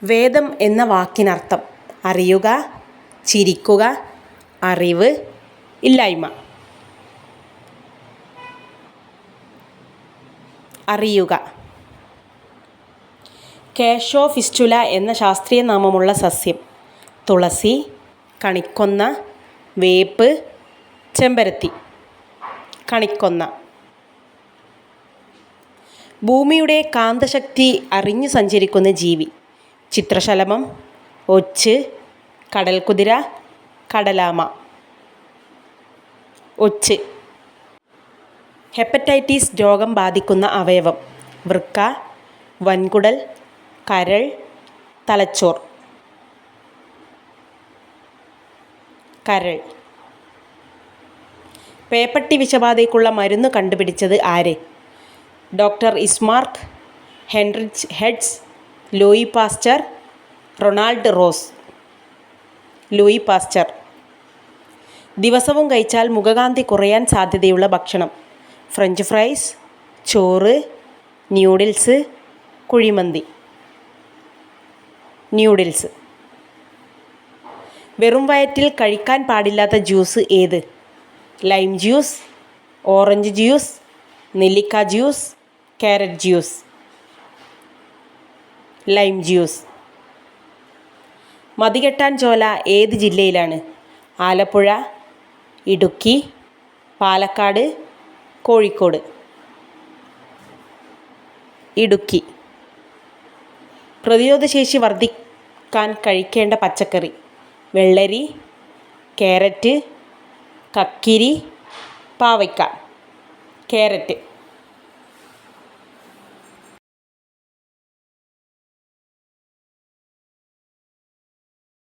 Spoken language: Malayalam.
വേദം എന്ന വാക്കിനർത്ഥം അറിയുക, ചിരിക്കുക, അറിവ്, ഇല്ലായ്മ. അറിയുക. കാഷ്യോഫിസ്റ്റുല എന്ന ശാസ്ത്രീയ നാമമുള്ള സസ്യം: തുളസി, കണിക്കൊന്ന, വേപ്പ്, ചെമ്പരത്തി. കണിക്കൊന്ന. ഭൂമിയുടെ കാന്തശക്തി അറിഞ്ഞു സഞ്ചരിക്കുന്ന ജീവി: ചിത്രശലഭം, ഒച്ച്, കടൽക്കുതിര, കടലാമ. ഒച്ച്. ഹെപ്പറ്റൈറ്റിസ് രോഗം ബാധിക്കുന്ന അവയവം: വൃക്ക, വൻകുടൽ, കരൾ, തലച്ചോർ. കരൾ. പേപ്പട്ടി വിഷബാധയ്ക്കുള്ള മരുന്ന് കണ്ടുപിടിച്ചത് ആര്? ഡോക്ടർ ഇസ്മാർക്ക്, Heinrich Hertz, Louis Pasteur, Ronald Ross. Louis Pasteur. ദിവസവും കഴിച്ചാൽ മുഖകാന്തി കുറയാൻ സാധ്യതയുള്ള ഭക്ഷണം: ഫ്രഞ്ച് ഫ്രൈസ്, ചോറ്, ന്യൂഡിൽസ്, കുഴിമന്തി. ന്യൂഡിൽസ്. വെറും വയറ്റിൽ കഴിക്കാൻ പാടില്ലാത്ത ജ്യൂസ് ഏത്? ലൈം ജ്യൂസ്, ഓറഞ്ച് ജ്യൂസ്, നെല്ലിക്ക juice, carrot juice. Lime juice. Mathikettan Shola ഏത് ജില്ലയിലാണ്? ആലപ്പുഴ, ഇടുക്കി, പാലക്കാട്, കോഴിക്കോട്. ഇടുക്കി. പ്രതിരോധശേഷി വർദ്ധിക്കാൻ കഴിക്കേണ്ട പച്ചക്കറി: വെള്ളരി, ക്യാരറ്റ്, കക്കിരി, പാവയ്ക്ക. ക്യാരറ്റ്.